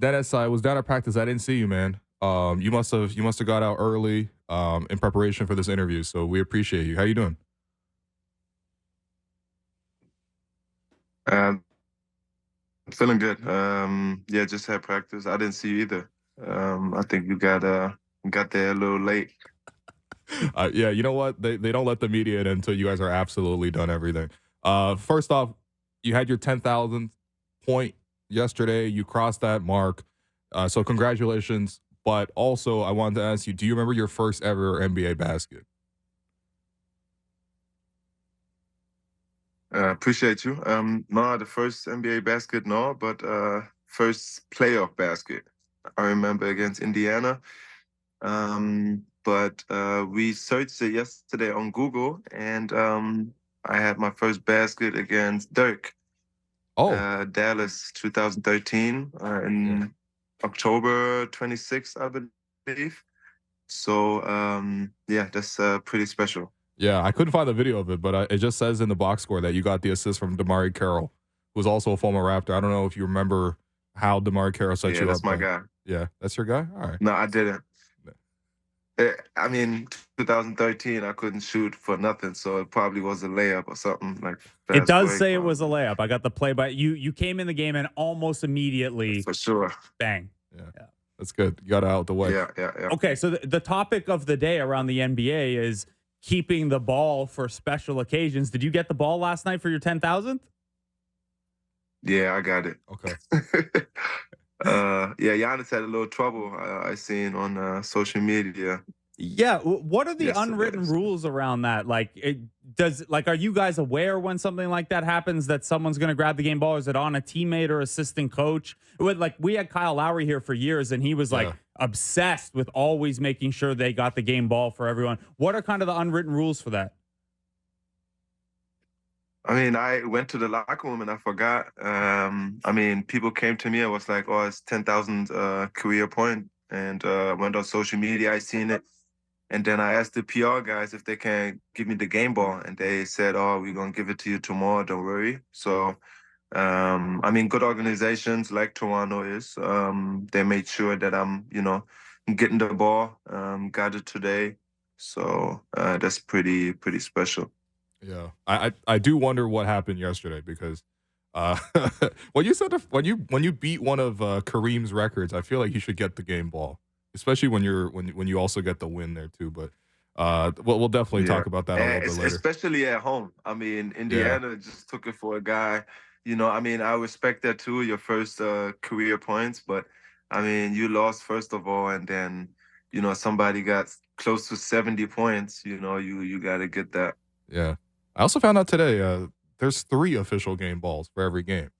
Dennis, I was down at practice. I didn't see you, man. You must have got out early in preparation for this interview. So we appreciate you. How you doing? Um, Feeling good. Yeah, just had practice. I didn't see you either. I think you got there a little late. Yeah, you know what? They don't let the media in until you guys are absolutely done everything. First off, you had your 10,000th point yesterday. You crossed that mark. So congratulations. But also, I wanted to ask you, do you remember your first ever NBA basket? Appreciate you. No, the first NBA basket, no, but first playoff basket. I remember against Indiana. But we searched it yesterday on Google, and I had my first basket against Dirk, Oh, Dallas, 2013, yeah. in October 26th, I believe. So yeah, that's pretty special. Yeah, I couldn't find the video of it, but it just says in the box score that you got the assist from DeMarre Carroll, who's also a former Raptor. I don't know if you remember how DeMarre Carroll set Yeah, you that's up, my but guy. yeah, that's your guy? All right. No, I didn't. I mean, 2013, I couldn't shoot for nothing, so it probably was a layup or something like It fast does break, say it was a probably. layup. I got the play by you. You came in the game and almost immediately For sure. bang. Yeah, Yeah. that's good. You got it out the way. Yeah, yeah, yeah. Okay, so the topic of the day around the NBA is keeping the ball for special occasions. Did you get the ball last night for your 10,000th? Yeah, I got it. Okay. Yeah, Giannis had a little trouble, I seen on social media Yeah. What are the yesterday. unwritten rules around that? Are you guys aware when something like that happens that someone's going to grab the game ball? Is it on a teammate or assistant coach? We had Kyle Lowry here for years, and he was like Yeah. obsessed with always making sure they got the game ball for everyone. What are kind of the unwritten rules for that? I mean, I went to the locker room and I forgot. I mean, people came to me and was like, "Oh, it's 10,000 career point," and went on social media. I seen it, and then I asked the PR guys if they can give me the game ball, and they said, "Oh, we're gonna give it to you tomorrow. Don't worry." So, I mean, good organizations like Toronto is. They made sure that I'm getting the ball. Got it today, so that's pretty special. Yeah. I do wonder what happened yesterday because uh when you said when you beat one of Kareem's records, I feel like you should get the game ball, especially when you also get the win there too. But we'll definitely Yeah, talk about that a little and bit later. especially at home. I mean, Yeah. Indiana just took it for a guy. I mean, I respect that too, your first career points, but I mean, you lost first of all, and then somebody got close to 70 points. You got to get that. Yeah. I also found out today there's 3 official game balls for every game.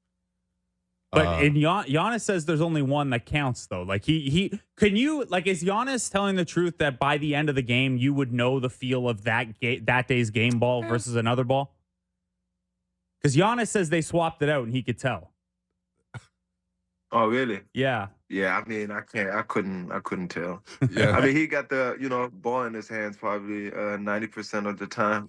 But Uh Giannis says there's only one that counts though. Like is Giannis telling the truth that by the end of the game you would know the feel of that day's game ball eh, versus another ball? Because Giannis says they swapped it out and he could tell. Oh, really? Yeah. Yeah, I mean, I couldn't tell. I yeah. mean, he got the, ball in his hands probably 90% of the time,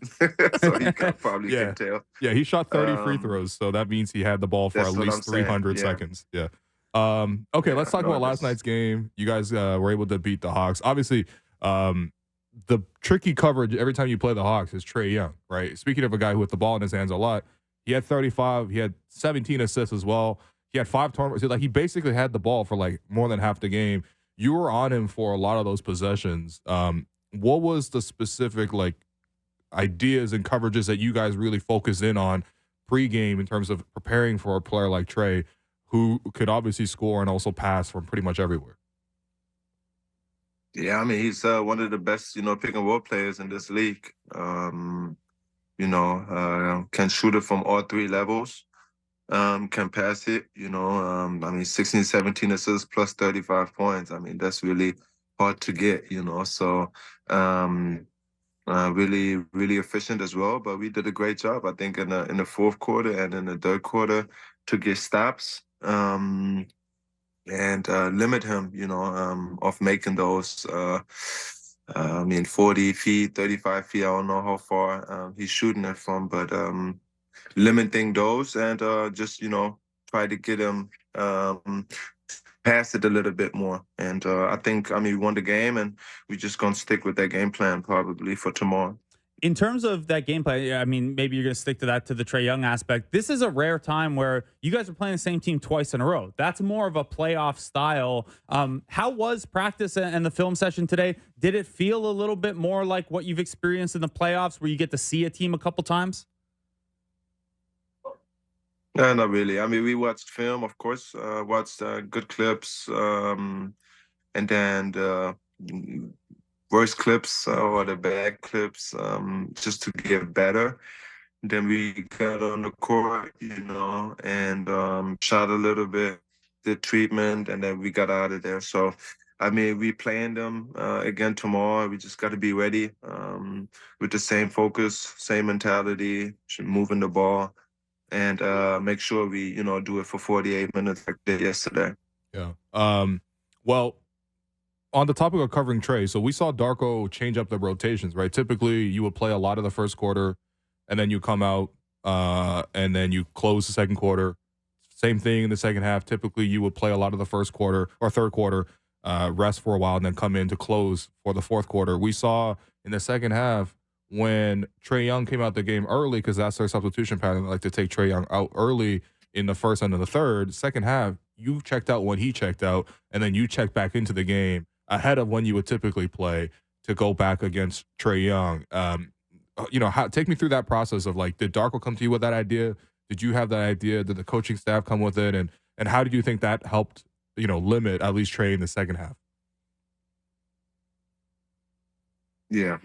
so he probably Yeah. can tell. Yeah, he shot 30 free Um, throws, so that means he had the ball for at that's what I'm least saying. 300 Yeah, seconds. Yeah. Okay, let's yeah. talk No, about last that's night's game. You guys were able to beat the Hawks. Obviously, the tricky coverage every time you play the Hawks is Trae Young, right? Speaking of a guy who with the ball in his hands a lot, he had 35, he had 17 assists as well. He had 5 turnovers. Like he basically had the ball for like more than half the game. You were on him for a lot of those possessions. What was the specific like ideas and coverages that you guys really focused in on pregame in terms of preparing for a player like Trae, who could obviously score and also pass from pretty much everywhere? Yeah. I mean, he's one of the best, pick and roll players in this league. Can shoot it from all 3 levels. Can pass it. I mean, 16, 17 assists plus 35 points. I mean, that's really hard to get. So really, really efficient as well. But we did a great job, I think, in the fourth quarter and in the third quarter to get stops. And limit him, of making those. I mean, 40 feet, 35 feet. I don't know how far he's shooting it from, but limiting those and just try to get him pass it a little bit more. And I think, we won the game, and we're just going to stick with that game plan probably for tomorrow. In terms of that gameplay, I mean, maybe you're going to stick to that, to the Trae Young aspect. This is a rare time where you guys are playing the same team twice in a row. That's more of a playoff style. How was practice and the film session today? Did it feel a little bit more like what you've experienced in the playoffs, where you get to see a team a couple times? No, not really. We watched film, of course, watched good clips, and then the worst clips or the bad clips, just to get better. Then we got on the court, and shot a little bit, did treatment, and then we got out of there. So, we playing them again tomorrow. We just got to be ready with the same focus, same mentality, moving the ball, and make sure we, do it for 48 minutes like they did yesterday. Yeah. Well, on the topic of covering Trae, so we saw Darko change up the rotations, right? Typically, you would play a lot of the first quarter, and then you come out, and then you close the second quarter. Same thing in the second half. Typically, you would play a lot of the first quarter or third quarter, rest for a while, and then come in to close for the fourth quarter. We saw in the second half when Trae Young came out the game early, because that's their substitution pattern. They like to take Trae Young out early in the first and in the third. Second half, you checked out when he checked out, and then you checked back into the game ahead of when you would typically play to go back against Trae Young. Take me through that process of, like, did Darko come to you with that idea? Did you have that idea? Did the coaching staff come with it? And how did you think that helped, limit at least Trae in the second half? Yeah,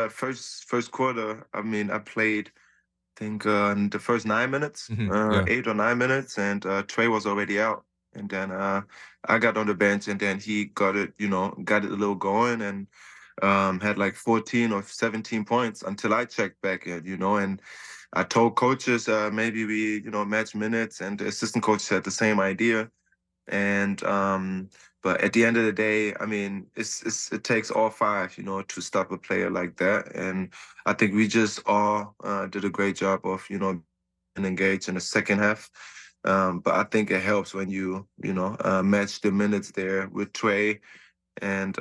first quarter, I played, I think, in the first 9 minutes, Yeah. 8 or 9 minutes, and Trae was already out. And then I got on the bench, and then he got it a little going, and had like 14 or 17 points until I checked back in, and I told coaches maybe we, match minutes, and the assistant coach had the same idea. And but at the end of the day, it takes all five, to stop a player like that. And I think we just all did a great job of, being engaged in the second half. But I think it helps when you, match the minutes there with Trae, and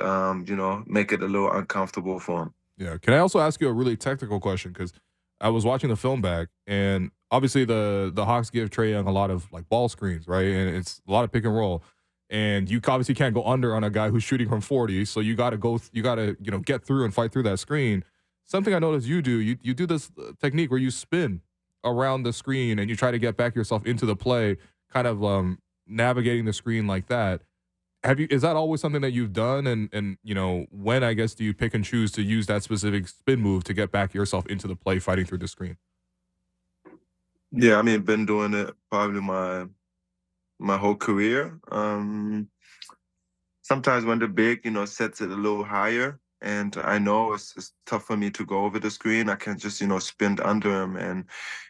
make it a little uncomfortable for him. Yeah. Can I also ask you a really technical question? Because I was watching the film back, and obviously the Hawks give Trae Young a lot of, like, ball screens, right? And it's a lot of pick and roll. And you obviously can't go under on a guy who's shooting from 40. So you got to get through and fight through that screen. Something I noticed you do, you do this technique where you spin around the screen and you try to get back yourself into the play, kind of navigating the screen like that. Is that always something that you've done? And when, I guess, do you pick and choose to use that specific spin move to get back yourself into the play, fighting through the screen? Yeah, been doing it probably my whole career. Sometimes when the big, sets it a little higher, and I know it's tough for me to go over the screen, I can just, spin under him and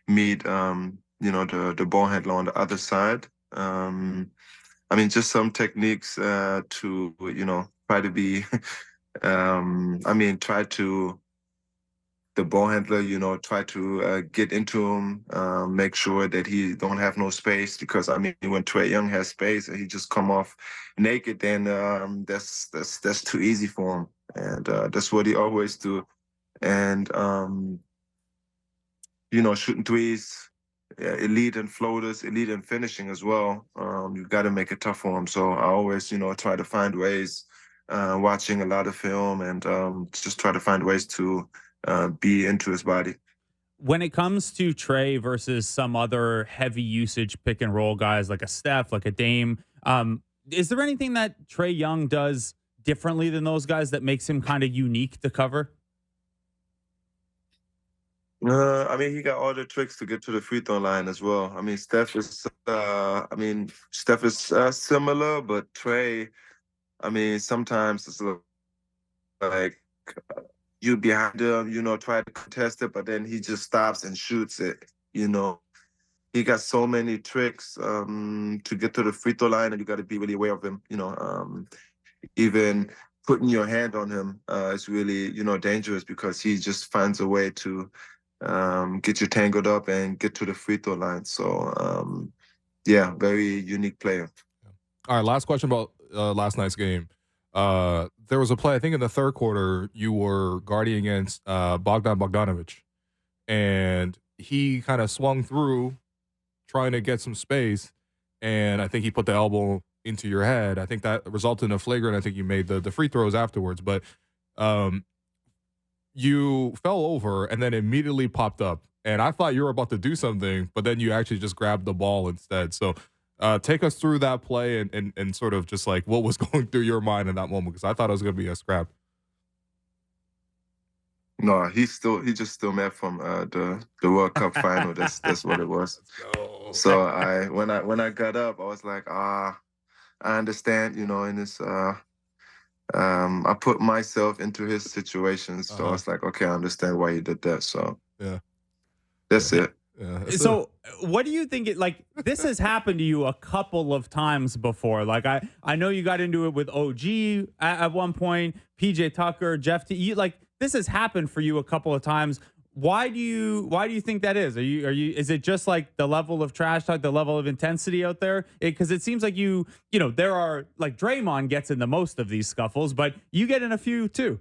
meet, the ball handler on the other side. Just some techniques to, try to be, try to, the ball handler, try to get into him, make sure that he don't have no space, because when Trae Young has space and he just come off naked, then that's too easy for him, and that's what he always do. And shooting threes, elite in floaters, elite in finishing as well. You've got to make it tough for him. So I always, try to find ways, watching a lot of film, and just try to find ways to be into his body. When it comes to Trae versus some other heavy usage pick and roll guys like a Steph, like a Dame, is there anything that Trae Young does differently than those guys that makes him kind of unique to cover? He got all the tricks to get to the free throw line as well. Steph is, similar, but Trae, sometimes it's like you behind him, try to contest it, but then he just stops and shoots it. He got so many tricks to get to the free throw line, and you got to be really aware of him. Even putting your hand on him is really, dangerous, because he just finds a way to get you tangled up and get to the free throw line. So, very unique player. All right, last question about last night's game. There was a play, I think in the third quarter, you were guarding against Bogdan Bogdanovic, and he kind of swung through trying to get some space, and I think he put the elbow into your head. I think that resulted in a flagrant. I think you made the free throws afterwards, but um, you fell over and then immediately popped up. And I thought you were about to do something, but then you actually just grabbed the ball instead. So take us through that play and sort of just like what was going through your mind in that moment, because I thought it was going to be a scrap. No, he just still mad from the World Cup final. That's what it was. Let's go. So when I got up, I was like, I understand, in this I put myself into his situation. So I was like, okay, I understand why he did that. So Yeah. that's it. Yeah. So what do you think like this has happened to you a couple of times before? Like I know you got into it with OG at one point, PJ Tucker, Jeff T. Like this has happened for you a couple of times. Why do you think that is? Are you is it just like the level of trash talk, the level of intensity out there? Because it seems like you know, there are like Draymond gets in the most of these scuffles, but you get in a few too.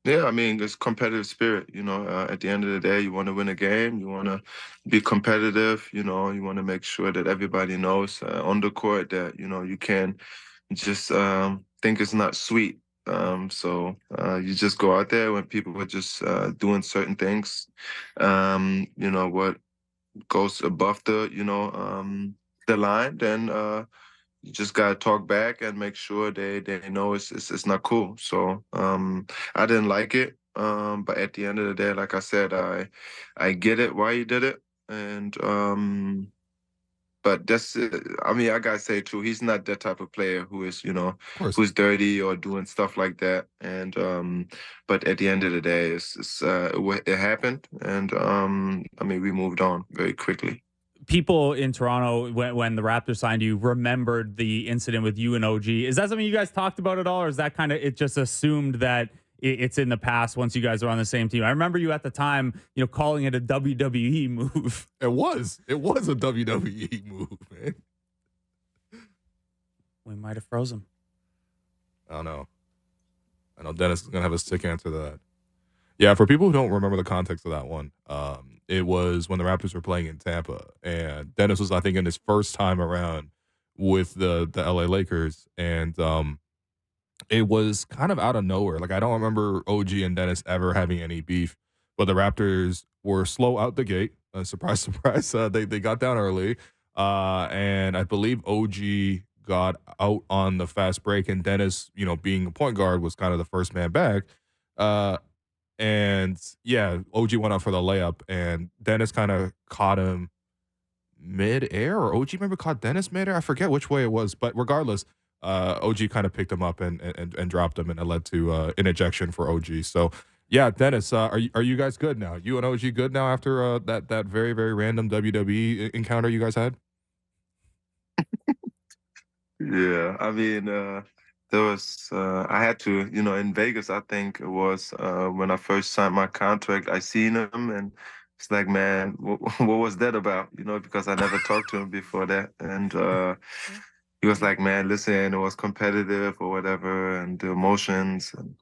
Yeah, I mean, it's competitive spirit. At the end of the day, you want to win a game. You want to be competitive. You want to make sure that everybody knows on the court that, you can just think it's not sweet. So you just go out there when people are just doing certain things, what goes above the line, then you just gotta talk back and make sure they know it's not cool. So I didn't like it. But at the end of the day, like I said, I get it why you did it. And but that's I mean, I gotta say too, he's not that type of player who is, Of course. who's dirty or doing stuff like that. And but at the end of the day, it happened, and I mean, we moved on very quickly. People in Toronto, when the Raptors signed you, remembered the incident with you and OG. Is that something you guys talked about at all, or is that kind of it just assumed that it's in the past once you guys are on the same team? I remember you at the time, calling it a WWE move. It was a WWE move, man. We might have froze him. I don't know. I know Dennis is going to have a sick answer to that. Yeah, for people who don't remember the context of that one, it was when the Raptors were playing in Tampa, and Dennis was, I think, in his first time around with the LA Lakers, and it was kind of out of nowhere. Like, I don't remember OG and Dennis ever having any beef, but the Raptors were slow out the gate. Surprise, surprise. They got down early, and I believe OG got out on the fast break, and Dennis, being a point guard, was kind of the first man back. And yeah, OG went out for the layup, and Dennis kind of caught him mid-air, or OG maybe caught Dennis mid-air. I forget which way it was, but regardless, OG kind of picked him up and dropped him, and it led to an ejection for OG. So yeah, Dennis, are you guys good now? You and OG good now after that very, very random WWE encounter you guys had? Yeah, I mean, there was I had to, in Vegas, I think it was when I first signed my contract, I seen him, and it's like, man, what was that about? Because I never talked to him before that, and he was like, man, listen, it was competitive or whatever, and the emotions. And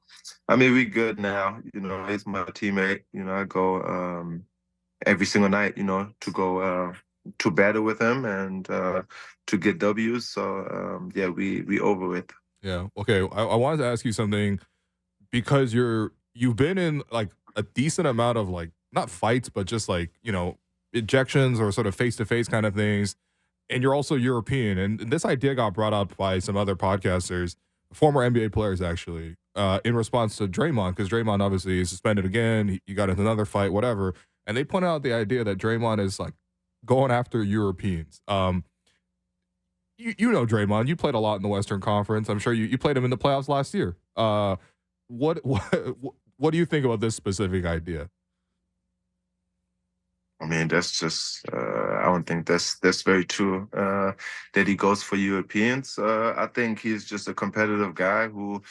I mean, we good now. He's my teammate. I go every single night, to go to battle with him and to get W's. So yeah, we over it. Yeah. Okay. I wanted to ask you something, because you've been in like a decent amount of like not fights, but just like ejections or sort of face to face kind of things, and you're also European. And this idea got brought up by some other podcasters, former NBA players actually, in response to Draymond, because Draymond obviously is suspended again. He got into another fight, whatever, and they pointed out the idea that Draymond is like going after Europeans. You know Draymond. You played a lot in the Western Conference. I'm sure you played him in the playoffs last year. What do you think about this specific idea? I mean, that's just I don't think that's very true. That he goes for Europeans. I think he's just a competitive guy who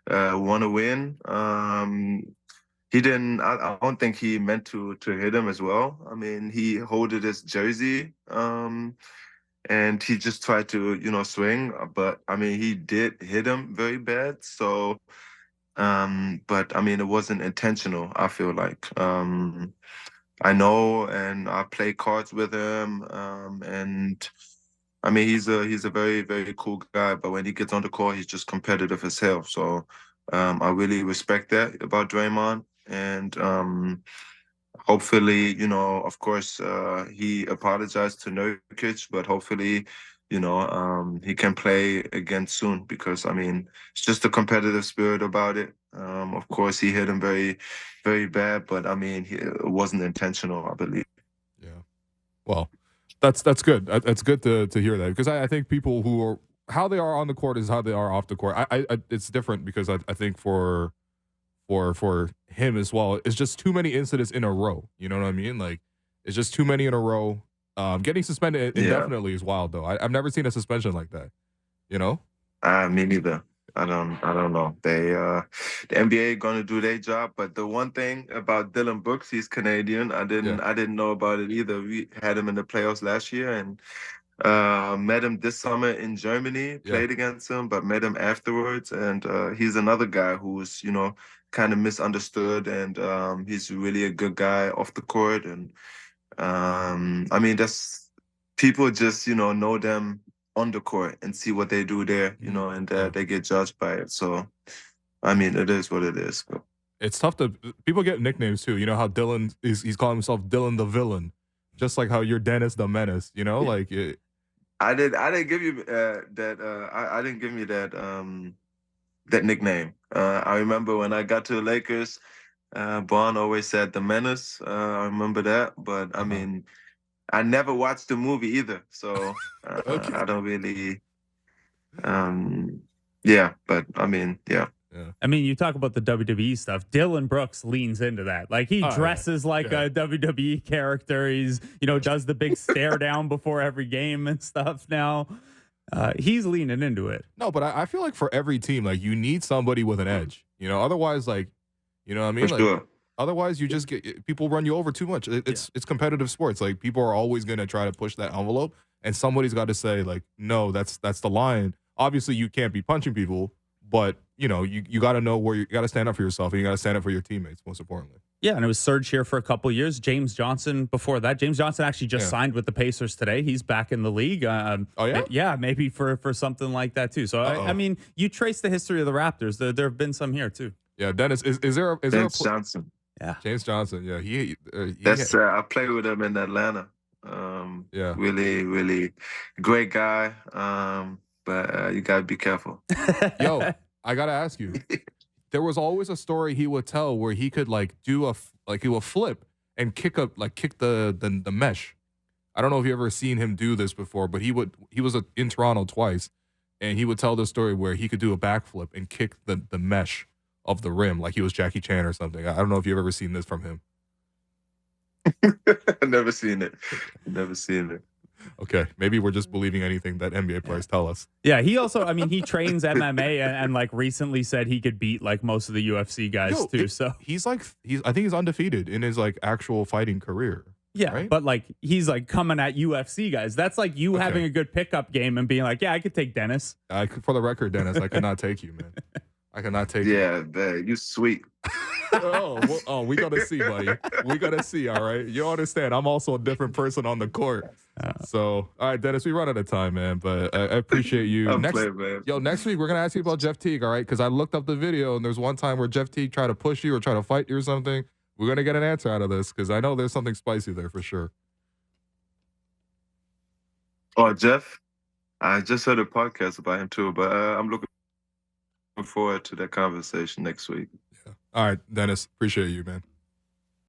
want to win. He didn't. I don't think he meant to hit him as well. I mean, he holded his jersey. and he just tried to, swing. But I mean, he did hit him very bad. So, but I mean, it wasn't intentional. I feel like I know, and I play cards with him, and I mean, he's a very, very cool guy. But when he gets on the court, he's just competitive as hell. So, I really respect that about Draymond, and hopefully, of course, he apologized to Nurkic, but hopefully, he can play again soon because, I mean, it's just a competitive spirit about it. Of course, he hit him very, very bad, but I mean, it wasn't intentional, I believe. Yeah. Well, that's good. That's good to hear that because I think people who are how they are on the court is how they are off the court. I it's different because I think for him as well, it's just too many incidents in a row. You know what I mean? Like it's just too many in a row. Getting suspended indefinitely is wild though. I've never seen a suspension like that. You know? Me neither. I don't know. The NBA gonna do their job, but the one thing about Dylan Brooks, he's Canadian. I didn't know about it either. We had him in the playoffs last year and met him this summer in Germany, played against him, but met him afterwards. And he's another guy who's, kind of misunderstood, and he's really a good guy off the court. And I mean, that's people just, know them on the court and see what they do there, and they get judged by it. So, I mean, it is what it is. But It's tough to people get nicknames too. You know how Dylan he's calling himself Dylan the Villain, just like how you're Dennis the Menace. You know, like I didn't give you that. I didn't give you that nickname. I remember when I got to the Lakers, Bond always said the Menace. I remember that, but I mean, I never watched the movie either, so Okay. I don't really. Yeah, but I mean, yeah. I mean, you talk about the WWE stuff. Dylan Brooks leans into that. Like he dresses like a WWE character. He's, does the big stare down before every game and stuff now. He's leaning into it. No, but I feel like for every team, like you need somebody with an edge. Otherwise, like, you know what I mean? For Like, sure. otherwise you just get people run you over too much. It's competitive sports. Like people are always gonna try to push that envelope, and somebody's got to say like, no, that's the line. Obviously, you can't be punching people, but you got to know where you got to stand up for yourself, and you got to stand up for your teammates. Most importantly. Yeah, and it was Serge here for a couple of years. James Johnson before that. James Johnson actually just signed with the Pacers today. He's back in the league. Oh yeah, yeah, maybe for something like that too. So I mean, you trace the history of the Raptors. There have been some here too. Yeah, Dennis, is there James Johnson? Yeah, James Johnson. Yeah, I played with him in Atlanta. Really, really great guy. But you gotta be careful. Yo, I gotta ask you. There was always a story he would tell where he could like do he would flip and kick the mesh. I don't know if you ever seen him do this before, but he was in Toronto twice, and he would tell the story where he could do a backflip and kick the mesh of the rim like he was Jackie Chan or something. I don't know if you've ever seen this from him. Never seen it. Never seen it. Okay, maybe we're just believing anything that NBA players tell us. Yeah, he also, I mean, he trains MMA and like recently said he could beat like most of the UFC guys too. So I think he's undefeated in his like actual fighting career. Yeah, right? But like he's like coming at UFC guys. That's like you having a good pickup game and being like, yeah, I could take Dennis. For the record, Dennis, I could not take you, man. I cannot take you. Yeah, man, you sweet. We gotta see, buddy. We gotta see. All right, you understand? I'm also a different person on the court. So, all right, Dennis, we run out of time, man. But I appreciate you. Next week we're gonna ask you about Jeff Teague, all right? Because I looked up the video and there's one time where Jeff Teague tried to push you or try to fight you or something. We're gonna get an answer out of this because I know there's something spicy there for sure. Oh, Jeff, I just heard a podcast about him too, but I'm looking forward to that conversation next week. Yeah. All right, Dennis, appreciate you, man.